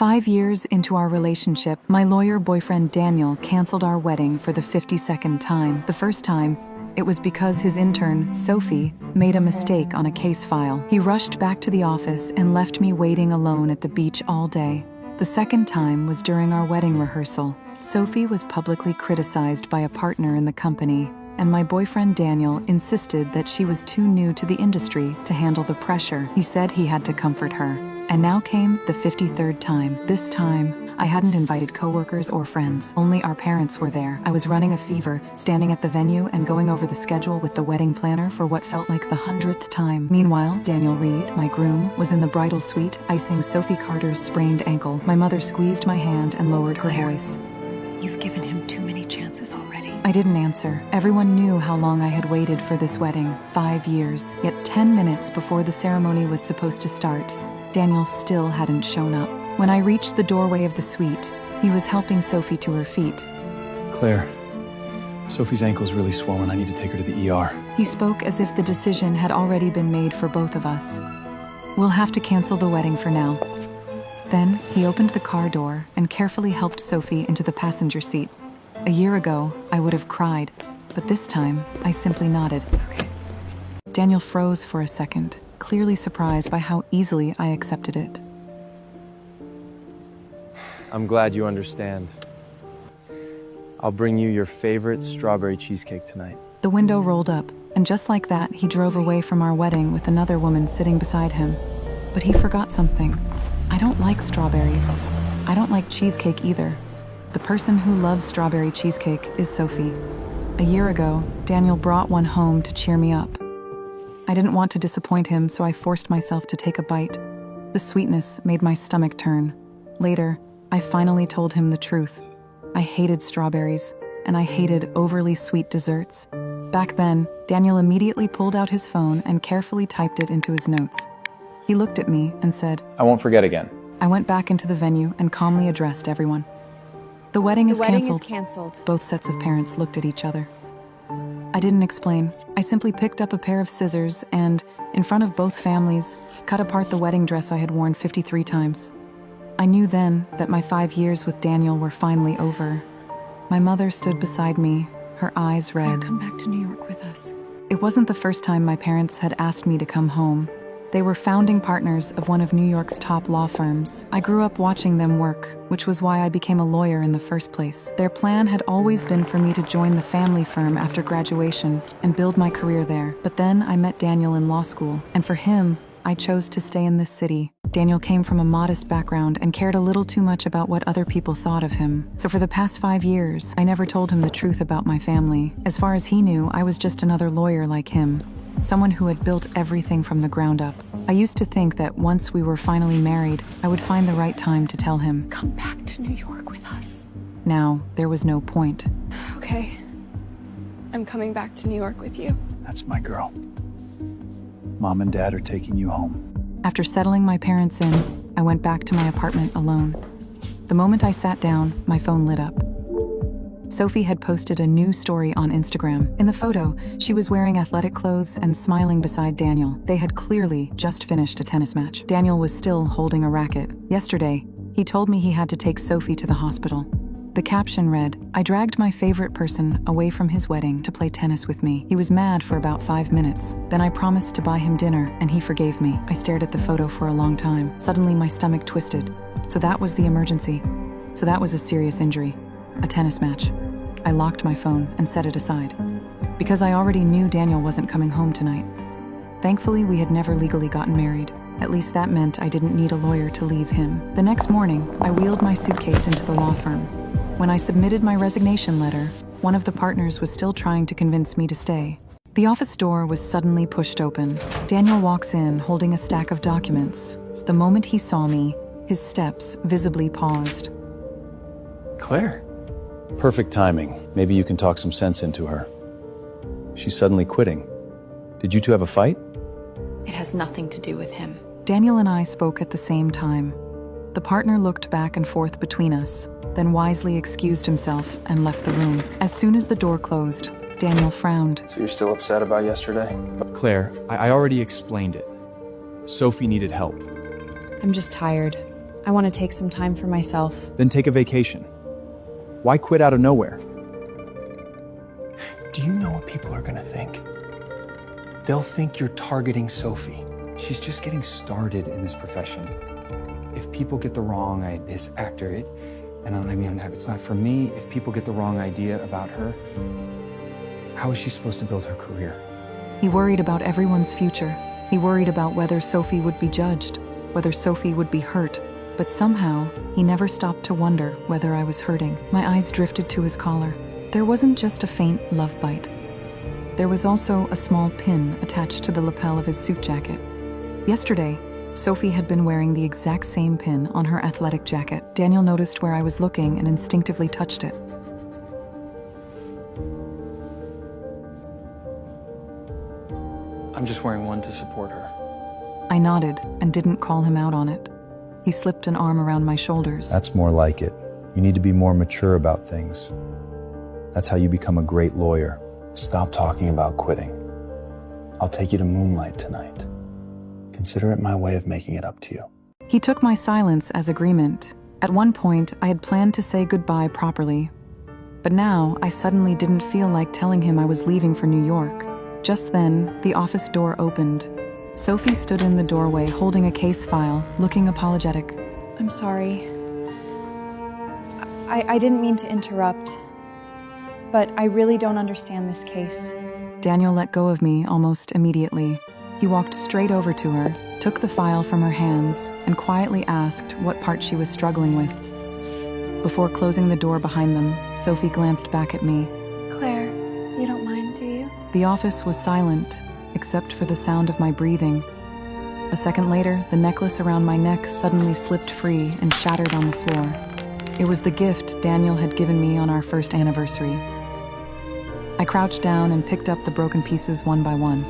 5 years into our relationship, my lawyer boyfriend Daniel canceled our wedding for the 52nd time. The first time, it was because his intern, Sophie, made a mistake on a case file. He rushed back to the office and left me waiting alone at the beach all day. The second time was during our wedding rehearsal. Sophie was publicly criticized by a partner in the company, and my boyfriend Daniel insisted that she was too new to the industry to handle the pressure. He said he had to comfort her. And now came the 53rd time. This time, I hadn't invited coworkers or friends. Only our parents were there. I was running a fever, standing at the venue and going over the schedule with the wedding planner for what felt like the 100th time. Meanwhile, Daniel Reed, my groom, was in the bridal suite, icing Sophie Carter's sprained ankle. My mother squeezed my hand and lowered her voice. You've given him too many chances already. I didn't answer. Everyone knew how long I had waited for this wedding, 5 years. Yet 10 minutes before the ceremony was supposed to start, Daniel still hadn't shown up. When I reached the doorway of the suite, he was helping Sophie to her feet. Claire, Sophie's ankle's really swollen. I need to take her to the ER. He spoke as if the decision had already been made for both of us. We'll have to cancel the wedding for now. Then he opened the car door and carefully helped Sophie into the passenger seat. A year ago, I would have cried, but this time, I simply nodded. Okay. Daniel froze for a second, clearly surprised by how easily I accepted it. I'm glad you understand. I'll bring you your favorite strawberry cheesecake tonight. The window rolled up, and just like that, he drove away from our wedding with another woman sitting beside him. But he forgot something. I don't like strawberries. I don't like cheesecake either. The person who loves strawberry cheesecake is Sophie. A year ago, Daniel brought one home to cheer me up. I didn't want to disappoint him, so I forced myself to take a bite. The sweetness made my stomach turn. Later, I finally told him the truth. I hated strawberries, and I hated overly sweet desserts. Back then, Daniel immediately pulled out his phone and carefully typed it into his notes. He looked at me and said, I won't forget again. I went back into the venue and calmly addressed everyone. The wedding is canceled. Both sets of parents looked at each other. I didn't explain. I simply picked up a pair of scissors and, in front of both families, cut apart the wedding dress I had worn 53 times. I knew then that my 5 years with Daniel were finally over. My mother stood beside me, her eyes red. Come back to New York with us. It wasn't the first time my parents had asked me to come home. They were founding partners of one of New York's top law firms. I grew up watching them work, which was why I became a lawyer in the first place. Their plan had always been for me to join the family firm after graduation and build my career there. But then I met Daniel in law school, and for him, I chose to stay in this city. Daniel came from a modest background and cared a little too much about what other people thought of him. So for the past 5 years, I never told him the truth about my family. As far as he knew, I was just another lawyer like him. Someone who had built everything from the ground up. I used to think that once we were finally married, I would find the right time to tell him. Come back to New York with us. Now, there was no point. Okay. I'm coming back to New York with you. That's my girl. Mom and Dad are taking you home. After settling my parents in, I went back to my apartment alone. The moment I sat down, my phone lit up. Sophie had posted a new story on Instagram. In the photo, she was wearing athletic clothes and smiling beside Daniel. They had clearly just finished a tennis match. Daniel was still holding a racket. Yesterday, he told me he had to take Sophie to the hospital. The caption read, I dragged my favorite person away from his wedding to play tennis with me. He was mad for about 5 minutes. Then I promised to buy him dinner, and he forgave me. I stared at the photo for a long time. Suddenly, my stomach twisted. So that was the emergency. So that was a serious injury. A tennis match. I locked my phone and set it aside. Because I already knew Daniel wasn't coming home tonight. Thankfully, we had never legally gotten married. At least that meant I didn't need a lawyer to leave him. The next morning, I wheeled my suitcase into the law firm. When I submitted my resignation letter, one of the partners was still trying to convince me to stay. The office door was suddenly pushed open. Daniel walks in holding a stack of documents. The moment he saw me, his steps visibly paused. Claire. Perfect timing. Maybe you can talk some sense into her. She's suddenly quitting. Did you two have a fight? It has nothing to do with him. Daniel and I spoke at the same time. The partner looked back and forth between us, then wisely excused himself and left the room. As soon as the door closed, Daniel frowned. So you're still upset about yesterday? Claire, I already explained it. Sophie needed help. I'm just tired. I want to take some time for myself. Then take a vacation. Why quit out of nowhere? Do you know what people are gonna think? They'll think you're targeting Sophie. She's just getting started in this profession. If people get the wrong idea, this actor, it's not for me. If people get the wrong idea about her, how is she supposed to build her career? He worried about everyone's future. He worried about whether Sophie would be judged, whether Sophie would be hurt. But somehow, he never stopped to wonder whether I was hurting. My eyes drifted to his collar. There wasn't just a faint love bite. There was also a small pin attached to the lapel of his suit jacket. Yesterday, Sophie had been wearing the exact same pin on her athletic jacket. Daniel noticed where I was looking and instinctively touched it. I'm just wearing one to support her. I nodded and didn't call him out on it. He slipped an arm around my shoulders. That's more like it. You need to be more mature about things. That's how you become a great lawyer. Stop talking about quitting. I'll take you to Moonlight tonight. Consider it my way of making it up to you. He took my silence as agreement. At one point, I had planned to say goodbye properly. But now, I suddenly didn't feel like telling him I was leaving for New York. Just then, the office door opened. Sophie stood in the doorway holding a case file, looking apologetic. I'm sorry. I didn't mean to interrupt, but I really don't understand this case. Daniel let go of me almost immediately. He walked straight over to her, took the file from her hands, and quietly asked what part she was struggling with. Before closing the door behind them, Sophie glanced back at me. Claire, you don't mind, do you? The office was silent, except for the sound of my breathing. A second later, the necklace around my neck suddenly slipped free and shattered on the floor. It was the gift Daniel had given me on our first anniversary. I crouched down and picked up the broken pieces one by one.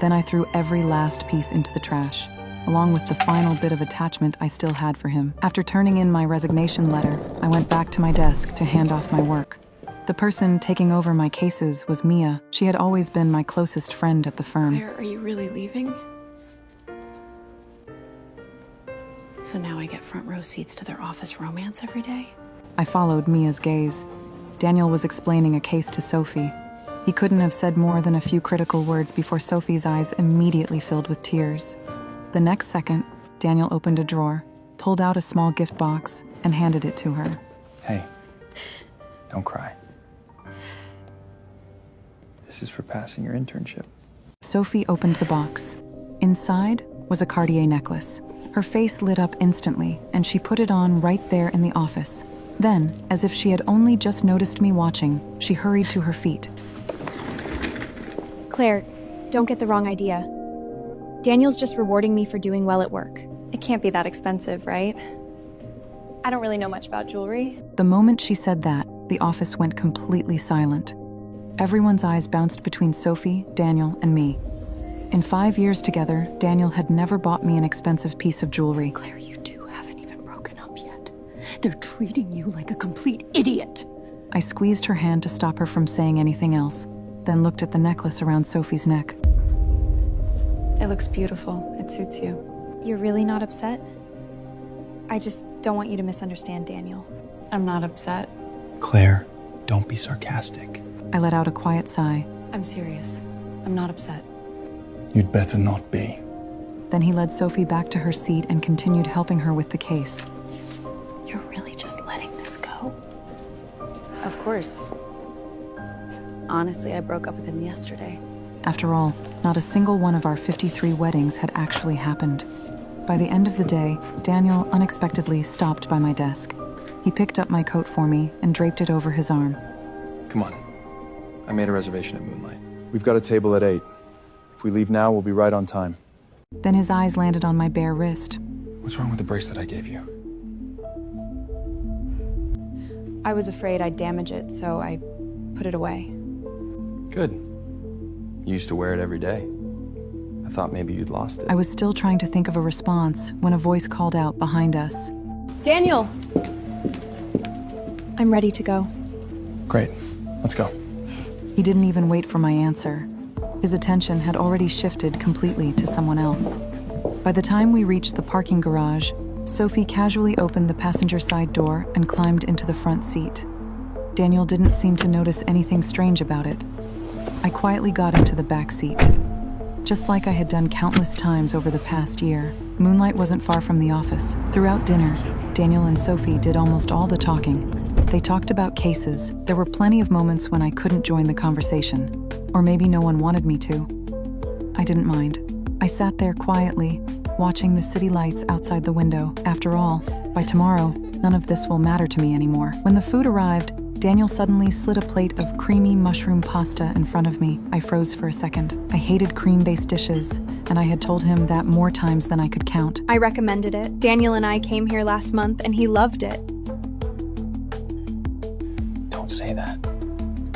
Then I threw every last piece into the trash, along with the final bit of attachment I still had for him. After turning in my resignation letter, I went back to my desk to hand off my work. The person taking over my cases was Mia. She had always been my closest friend at the firm. Claire, are you really leaving? So now I get front row seats to their office romance every day? I followed Mia's gaze. Daniel was explaining a case to Sophie. He couldn't have said more than a few critical words before Sophie's eyes immediately filled with tears. The next second, Daniel opened a drawer, pulled out a small gift box, and handed it to her. Hey, don't cry. This is for passing your internship. Sophie opened the box. Inside was a Cartier necklace. Her face lit up instantly, and she put it on right there in the office. Then, as if she had only just noticed me watching, she hurried to her feet. Claire, don't get the wrong idea. Daniel's just rewarding me for doing well at work. It can't be that expensive, right? I don't really know much about jewelry. The moment she said that, the office went completely silent. Everyone's eyes bounced between Sophie, Daniel, and me. In 5 years together, Daniel had never bought me an expensive piece of jewelry. Claire, you two haven't even broken up yet. They're treating you like a complete idiot. I squeezed her hand to stop her from saying anything else, then looked at the necklace around Sophie's neck. It looks beautiful. It suits you. You're really not upset? I just don't want you to misunderstand Daniel. I'm not upset. Claire, don't be sarcastic. I let out a quiet sigh. I'm serious. I'm not upset. You'd better not be. Then he led Sophie back to her seat and continued helping her with the case. You're really just letting this go? Of course. Honestly, I broke up with him yesterday. After all, not a single one of our 53 weddings had actually happened. By the end of the day, Daniel unexpectedly stopped by my desk. He picked up my coat for me and draped it over his arm. Come on. I made a reservation at Moonlight. We've got a table at 8. If we leave now, we'll be right on time. Then his eyes landed on my bare wrist. What's wrong with the bracelet I gave you? I was afraid I'd damage it, so I put it away. Good. You used to wear it every day. I thought maybe you'd lost it. I was still trying to think of a response when a voice called out behind us. Daniel! I'm ready to go. Great. Let's go. He didn't even wait for my answer. His attention had already shifted completely to someone else. By the time we reached the parking garage, Sophie casually opened the passenger side door and climbed into the front seat. Daniel didn't seem to notice anything strange about it. I quietly got into the back seat. Just like I had done countless times over the past year, Moonlight wasn't far from the office. Throughout dinner, Daniel and Sophie did almost all the talking. They talked about cases. There were plenty of moments when I couldn't join the conversation, or maybe no one wanted me to. I didn't mind. I sat there quietly, watching the city lights outside the window. After all, by tomorrow, none of this will matter to me anymore. When the food arrived, Daniel suddenly slid a plate of creamy mushroom pasta in front of me. I froze for a second. I hated cream-based dishes, and I had told him that more times than I could count. I recommended it. Daniel and I came here last month and he loved it. Don't say that.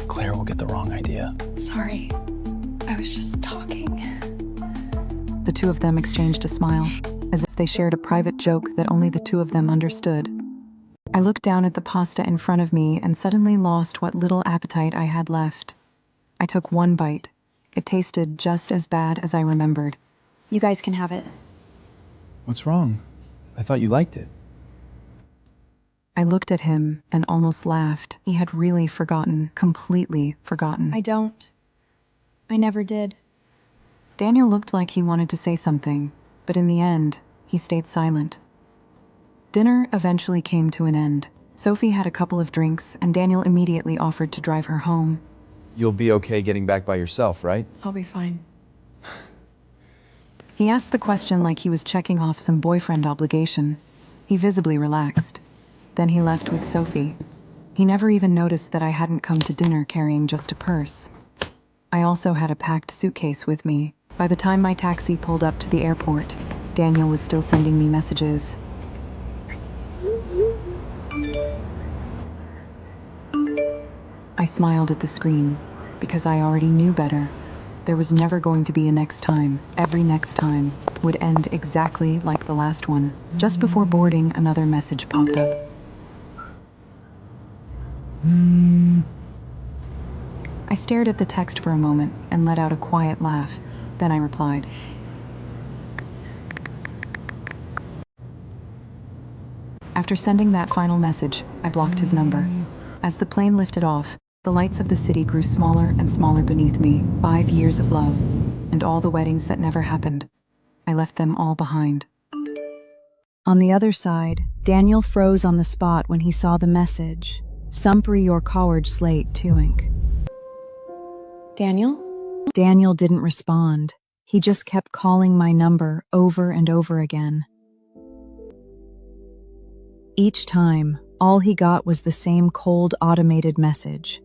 Claire will get the wrong idea. Sorry. I was just talking. The two of them exchanged a smile, as if they shared a private joke that only the two of them understood. I looked down at the pasta in front of me and suddenly lost what little appetite I had left. I took one bite. It tasted just as bad as I remembered. You guys can have it. What's wrong? I thought you liked it. I looked at him and almost laughed. He had really forgotten, completely forgotten. I don't. I never did. Daniel looked like he wanted to say something, but in the end, he stayed silent. Dinner eventually came to an end. Sophie had a couple of drinks, and Daniel immediately offered to drive her home. You'll be okay getting back by yourself, right? I'll be fine. He asked the question like he was checking off some boyfriend obligation. He visibly relaxed. Then he left with Sophie. He never even noticed that I hadn't come to dinner carrying just a purse. I also had a packed suitcase with me. By the time my taxi pulled up to the airport, Daniel was still sending me messages. I smiled at the screen, because I already knew better. There was never going to be a next time. Every next time would end exactly like the last one. Just before boarding, another message popped up. I stared at the text for a moment and let out a quiet laugh. Then I replied. After sending that final message, I blocked his number. As the plane lifted off, the lights of the city grew smaller and smaller beneath me. 5 years of love, and all the weddings that never happened. I left them all behind. On the other side, Daniel froze on the spot when he saw the message. Sumpri your coward slate tuink. Daniel? Daniel didn't respond. He just kept calling my number over and over again. Each time, all he got was the same cold automated message.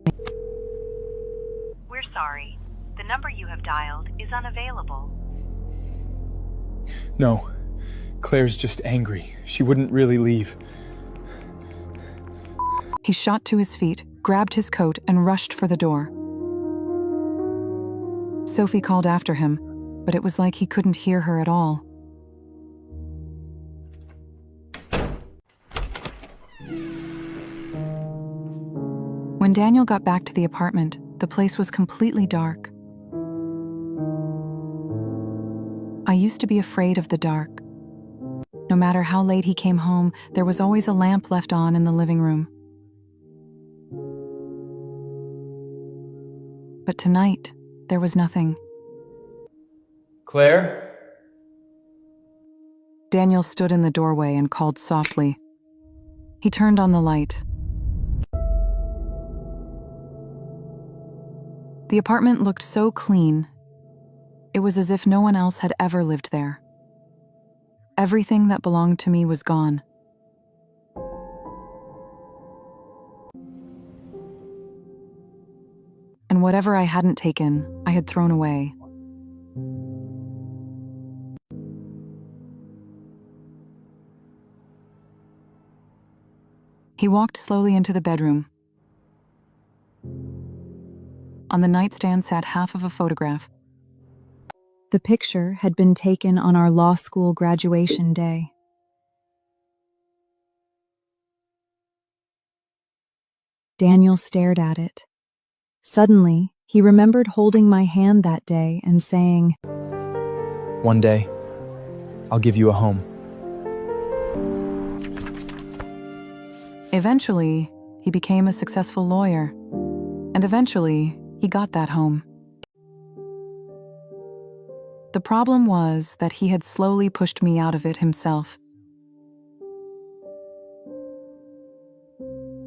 We're sorry. The number you have dialed is unavailable. No, Claire's just angry. She wouldn't really leave. He shot to his feet, grabbed his coat, and rushed for the door. Sophie called after him, but it was like he couldn't hear her at all. When Daniel got back to the apartment, the place was completely dark. I used to be afraid of the dark. No matter how late he came home, there was always a lamp left on in the living room. But tonight, there was nothing. Claire? Daniel stood in the doorway and called softly. He turned on the light. The apartment looked so clean. It was as if no one else had ever lived there. Everything that belonged to me was gone. And whatever I hadn't taken, I had thrown away. He walked slowly into the bedroom. On the nightstand sat half of a photograph. The picture had been taken on our law school graduation day. Daniel stared at it. Suddenly, he remembered holding my hand that day and saying, One day, I'll give you a home. Eventually, he became a successful lawyer. And eventually, he got that home. The problem was that he had slowly pushed me out of it himself.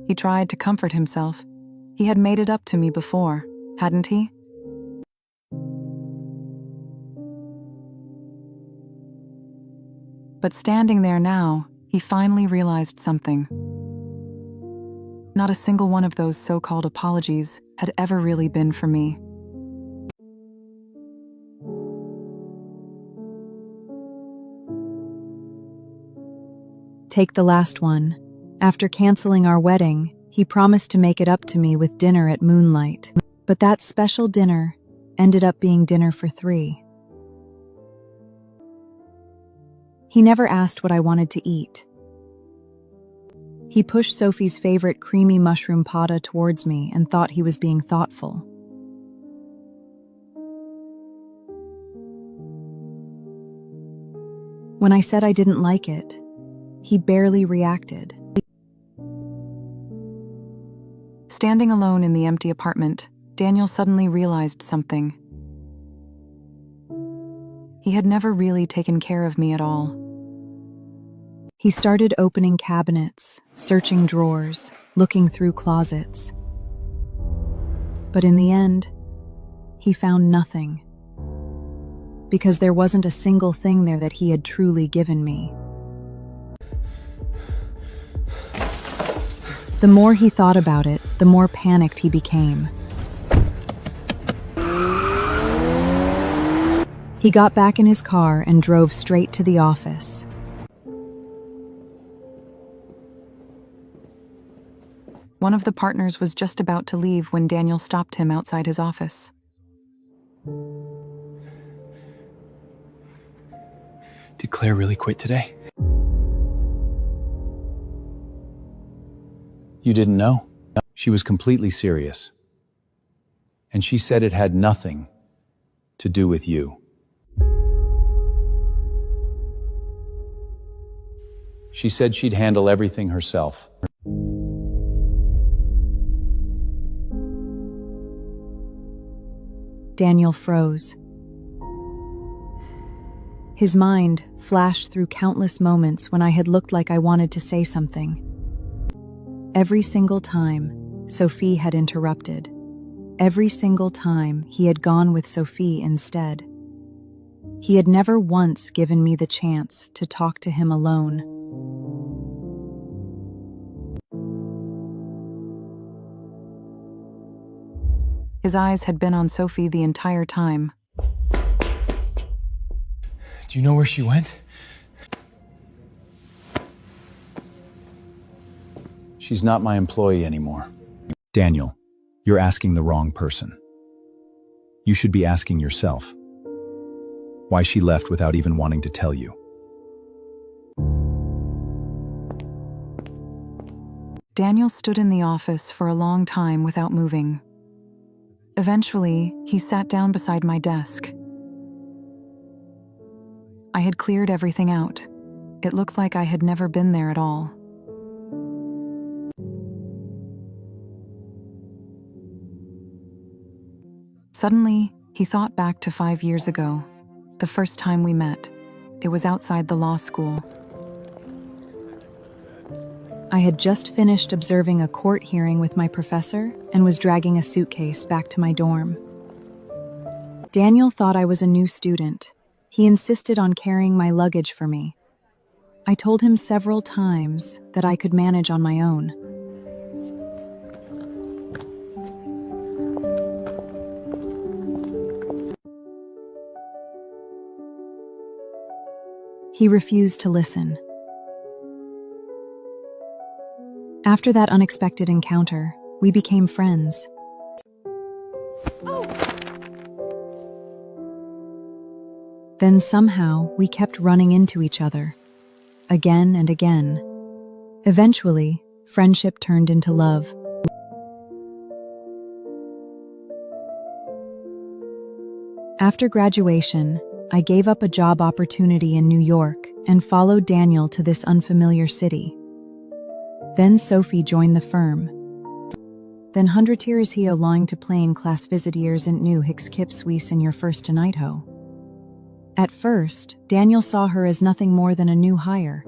He tried to comfort himself. He had made it up to me before, hadn't he? But standing there now, he finally realized something. Not a single one of those so-called apologies had ever really been for me. Take the last one. After canceling our wedding, he promised to make it up to me with dinner at Moonlight. But that special dinner ended up being dinner for 3. He never asked what I wanted to eat. He pushed Sophie's favorite creamy mushroom pata towards me and thought he was being thoughtful. When I said I didn't like it, he barely reacted. Standing alone in the empty apartment, Daniel suddenly realized something. He had never really taken care of me at all. He started opening cabinets, searching drawers, looking through closets. But in the end, he found nothing. Because there wasn't a single thing there that he had truly given me. The more he thought about it, the more panicked he became. He got back in his car and drove straight to the office. One of the partners was just about to leave when Daniel stopped him outside his office. Did Claire really quit today? You didn't know? She was completely serious. And she said it had nothing to do with you. She said she'd handle everything herself. Daniel froze. His mind flashed through countless moments when I had looked like I wanted to say something. Every single time, Sophie had interrupted. Every single time, he had gone with Sophie instead. He had never once given me the chance to talk to him alone. His eyes had been on Sophie the entire time. Do you know where she went? She's not my employee anymore. Daniel, you're asking the wrong person. You should be asking yourself why she left without even wanting to tell you. Daniel stood in the office for a long time without moving. Eventually, he sat down beside my desk. I had cleared everything out. It looked like I had never been there at all. Suddenly, he thought back to 5 years ago, the first time we met. It was outside the law school. I had just finished observing a court hearing with my professor and was dragging a suitcase back to my dorm. Daniel thought I was a new student. He insisted on carrying my luggage for me. I told him several times that I could manage on my own. He refused to listen. After that unexpected encounter, we became friends. Then somehow we kept running into each other, again and again. Eventually, friendship turned into love. After graduation, I gave up a job opportunity in New York and followed Daniel to this unfamiliar city. Then Sophie joined the firm. Then 100 tiers hio lying to plain class visitors and new hicks kipswees in your first tonight ho. At first, Daniel saw her as nothing more than a new hire.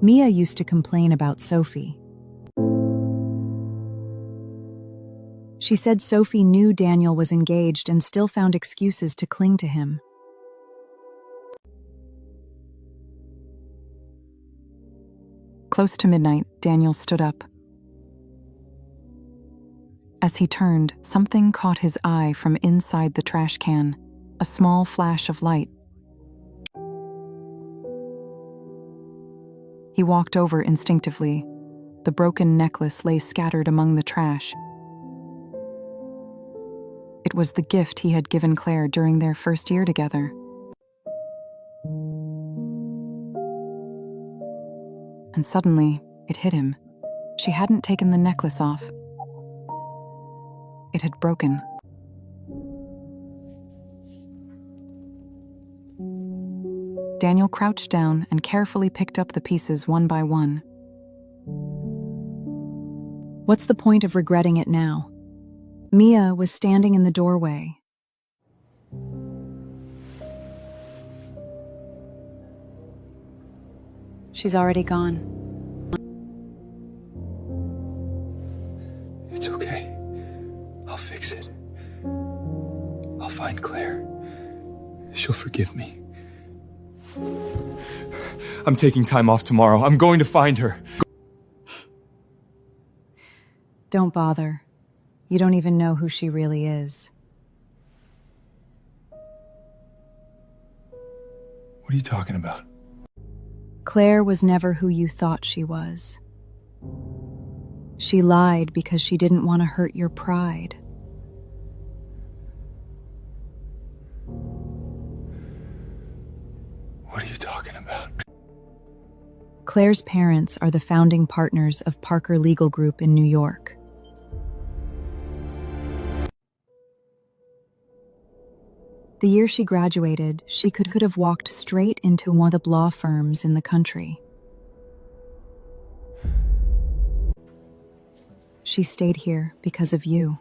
Mia used to complain about Sophie. She said Sophie knew Daniel was engaged and still found excuses to cling to him. Close to midnight, Daniel stood up. As he turned, something caught his eye from inside the trash can, a small flash of light. He walked over instinctively. The broken necklace lay scattered among the trash. It was the gift he had given Claire during their first year together. And suddenly, it hit him. She hadn't taken the necklace off. It had broken. Daniel crouched down and carefully picked up the pieces one by one. What's the point of regretting it now? Mia was standing in the doorway. She's already gone. It's okay. I'll fix it. I'll find Claire. She'll forgive me. I'm taking time off tomorrow. I'm going to find her. Don't bother. You don't even know who she really is. What are you talking about? Claire was never who you thought she was. She lied because she didn't want to hurt your pride. What are you talking about? Claire's parents are the founding partners of Parker Legal Group in New York. The year she graduated, she could have walked straight into one of the law firms in the country. She stayed here because of you.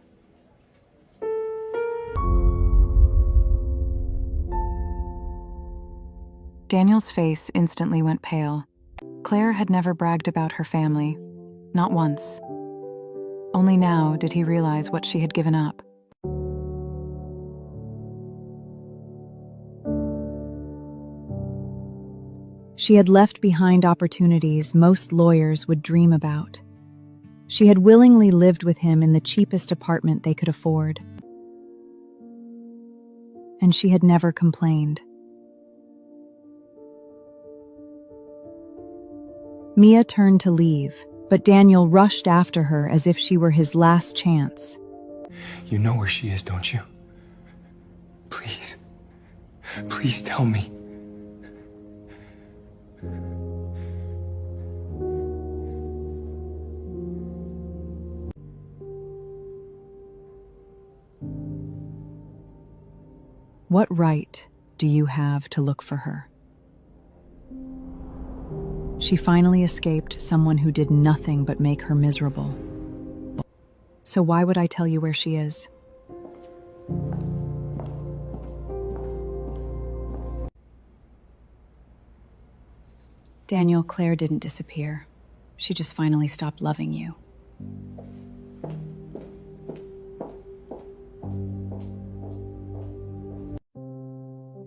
Daniel's face instantly went pale. Claire had never bragged about her family, not once. Only now did he realize what she had given up. She had left behind opportunities most lawyers would dream about. She had willingly lived with him in the cheapest apartment they could afford. And she had never complained. Mia turned to leave, but Daniel rushed after her as if she were his last chance. You know where she is, don't you? Please. Please tell me. What right do you have to look for her? She finally escaped someone who did nothing but make her miserable. So why would I tell you where she is? Daniel, Claire didn't disappear. She just finally stopped loving you.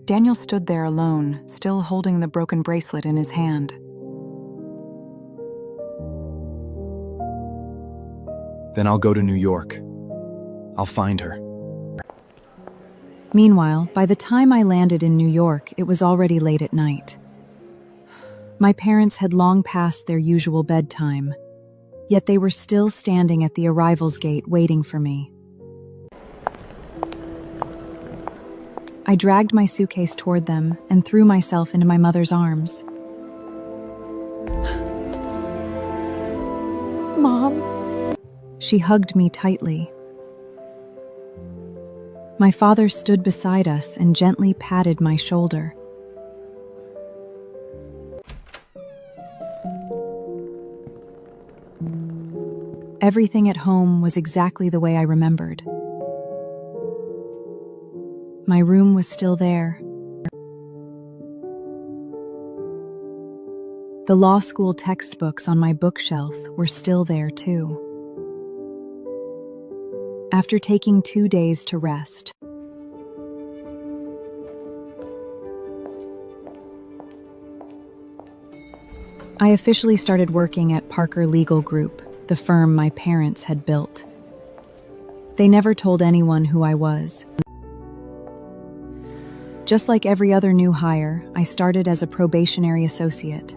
Daniel stood there alone, still holding the broken bracelet in his hand. Then I'll go to New York. I'll find her. Meanwhile, by the time I landed in New York, it was already late at night. My parents had long passed their usual bedtime, yet they were still standing at the arrivals gate waiting for me. I dragged my suitcase toward them and threw myself into my mother's arms. Mom. She hugged me tightly. My father stood beside us and gently patted my shoulder. Everything at home was exactly the way I remembered. My room was still there. The law school textbooks on my bookshelf were still there too. After taking 2 days to rest, I officially started working at Parker Legal Group, the firm my parents had built. They never told anyone who I was. Just like every other new hire, I started as a probationary associate.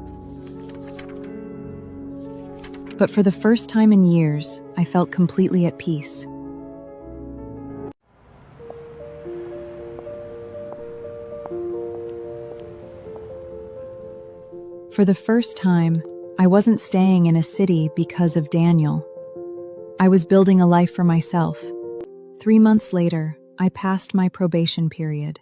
But for the first time in years, I felt completely at peace. For the first time, I wasn't staying in a city because of Daniel. I was building a life for myself. 3 months later, I passed my probation period.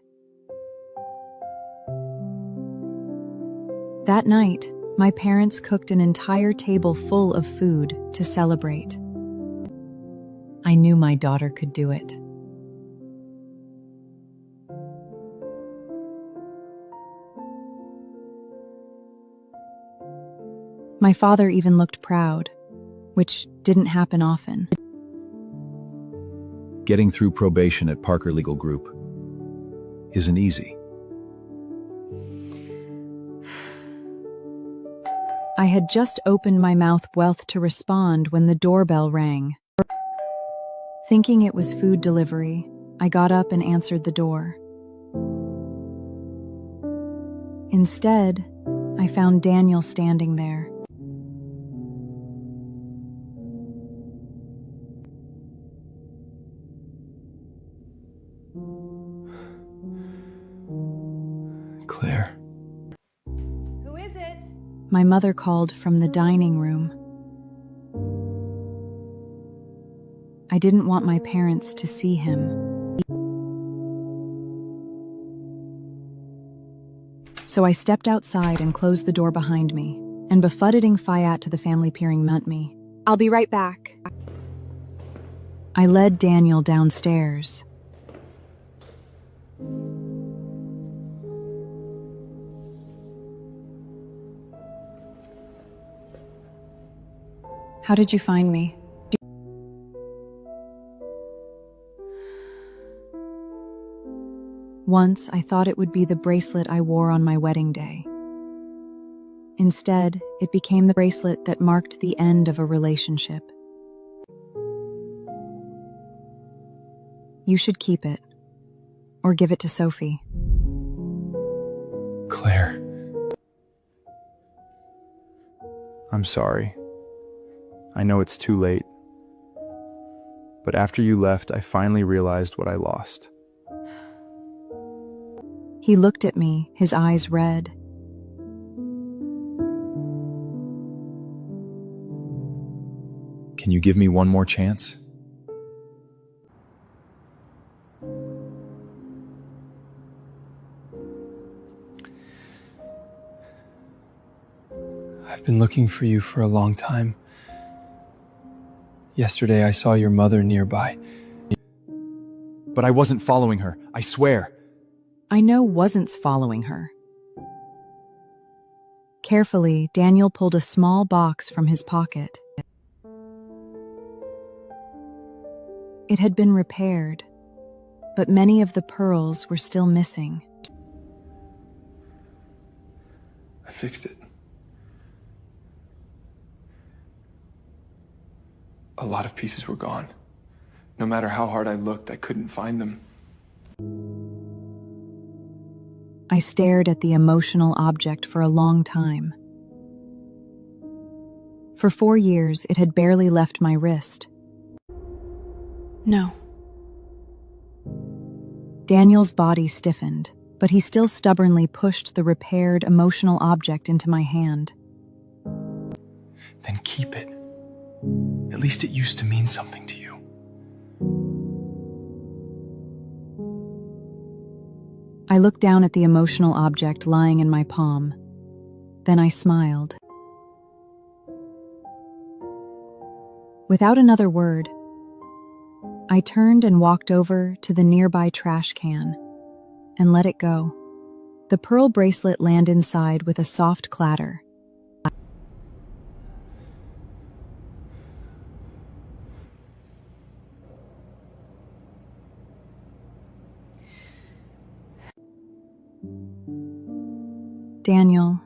That night, my parents cooked an entire table full of food to celebrate. I knew my daughter could do it. My father even looked proud, which didn't happen often. Getting through probation at Parker Legal Group isn't easy. I had just opened my mouth to respond when the doorbell rang. Thinking it was food delivery, I got up and answered the door. Instead, I found Daniel standing there. Claire. Who is it? My mother called from the dining room. I didn't want my parents to see him. So I stepped outside and closed the door behind me, and befuddling Fayat to the family peering meant me. I'll be right back. I led Daniel downstairs. How did you find me? Once, I thought it would be the bracelet I wore on my wedding day. Instead, it became the bracelet that marked the end of a relationship. You should keep it, or give it to Sophie. Claire. I'm sorry. I know it's too late. But after you left, I finally realized what I lost. He looked at me, his eyes red. Can you give me one more chance? I've been looking for you for a long time. Yesterday, I saw your mother nearby. But I wasn't following her, I swear. I know wasn't following her. Carefully, Daniel pulled a small box from his pocket. It had been repaired, but many of the pearls were still missing. I fixed it. A lot of pieces were gone. No matter how hard I looked, I couldn't find them. I stared at the emotional object for a long time. For 4 years, it had barely left my wrist. No. Daniel's body stiffened, but he still stubbornly pushed the repaired emotional object into my hand. Then keep it. At least it used to mean something to you. I looked down at the emotional object lying in my palm. Then I smiled. Without another word, I turned and walked over to the nearby trash can and let it go. The pearl bracelet landed inside with a soft clatter. Daniel,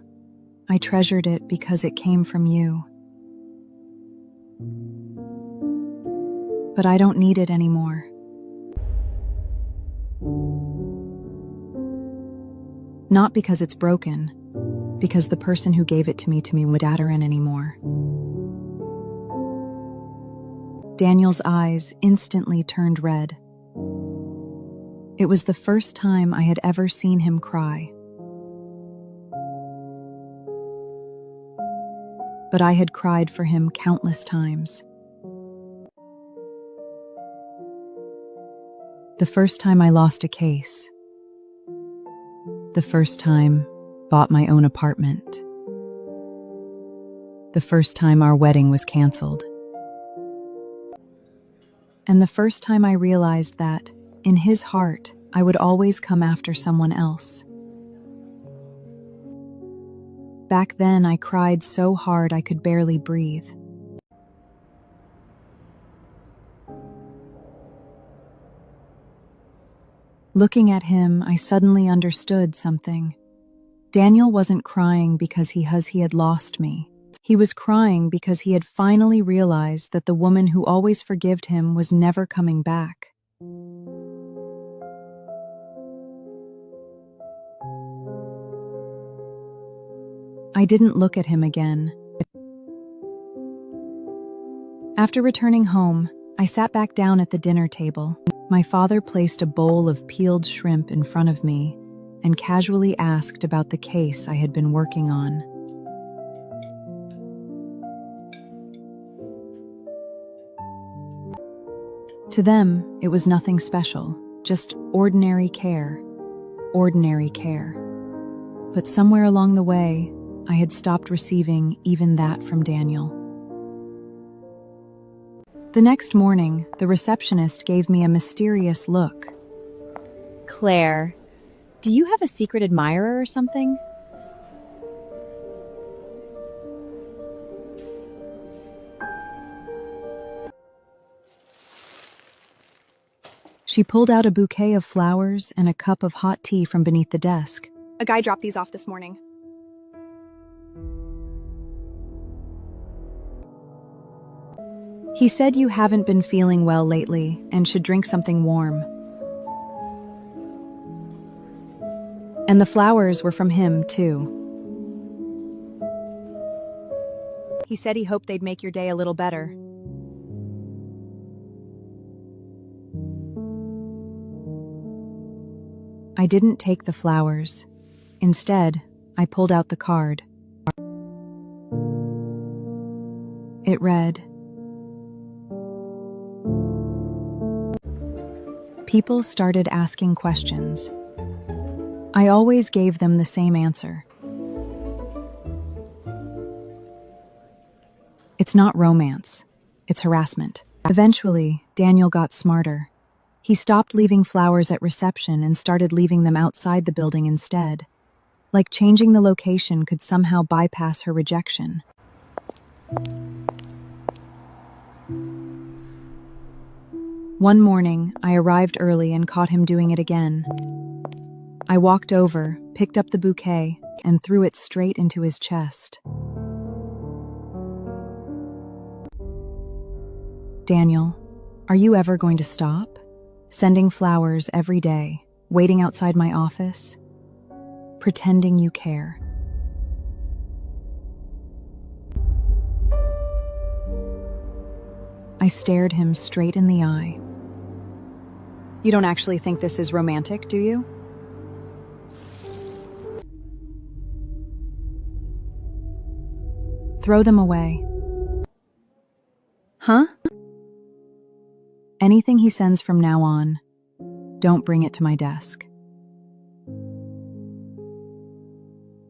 I treasured it because it came from you. But I don't need it anymore. Not because it's broken, because the person who gave it to me would add her in anymore. Daniel's eyes instantly turned red. It was the first time I had ever seen him cry. But I had cried for him countless times. The first time I lost a case. The first time bought my own apartment. The first time our wedding was canceled. And the first time I realized that, in his heart, I would always come after someone else. Back then, I cried so hard I could barely breathe. Looking at him, I suddenly understood something. Daniel wasn't crying because he had lost me. He was crying because he had finally realized that the woman who always forgave him was never coming back. I didn't look at him again. After returning home, I sat back down at the dinner table. My father placed a bowl of peeled shrimp in front of me and casually asked about the case I had been working on. To them, it was nothing special, just ordinary care. Ordinary care. But somewhere along the way, I had stopped receiving even that from Daniel. The next morning, the receptionist gave me a mysterious look. Claire, do you have a secret admirer or something? She pulled out a bouquet of flowers and a cup of hot tea from beneath the desk. A guy dropped these off this morning. He said you haven't been feeling well lately and should drink something warm. And the flowers were from him, too. He said he hoped they'd make your day a little better. I didn't take the flowers. Instead, I pulled out the card. It read, people started asking questions. I always gave them the same answer. It's not romance. It's harassment. Eventually, Daniel got smarter. He stopped leaving flowers at reception and started leaving them outside the building instead. Like changing the location could somehow bypass her rejection. One morning, I arrived early and caught him doing it again. I walked over, picked up the bouquet, and threw it straight into his chest. Daniel, are you ever going to stop? Sending flowers every day, waiting outside my office, pretending you care. I stared him straight in the eye. You don't actually think this is romantic, do you? Throw them away. Huh? Anything he sends from now on, don't bring it to my desk.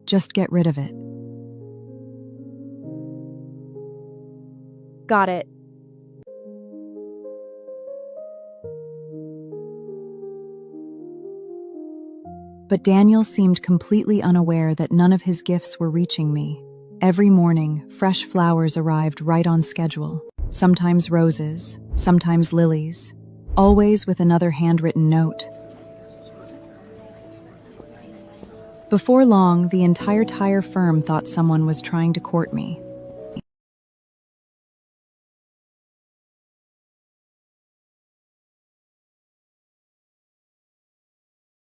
Just get rid of it. Got it. But Daniel seemed completely unaware that none of his gifts were reaching me. Every morning, fresh flowers arrived right on schedule. Sometimes roses, sometimes lilies, always with another handwritten note. Before long, the entire tire firm thought someone was trying to court me.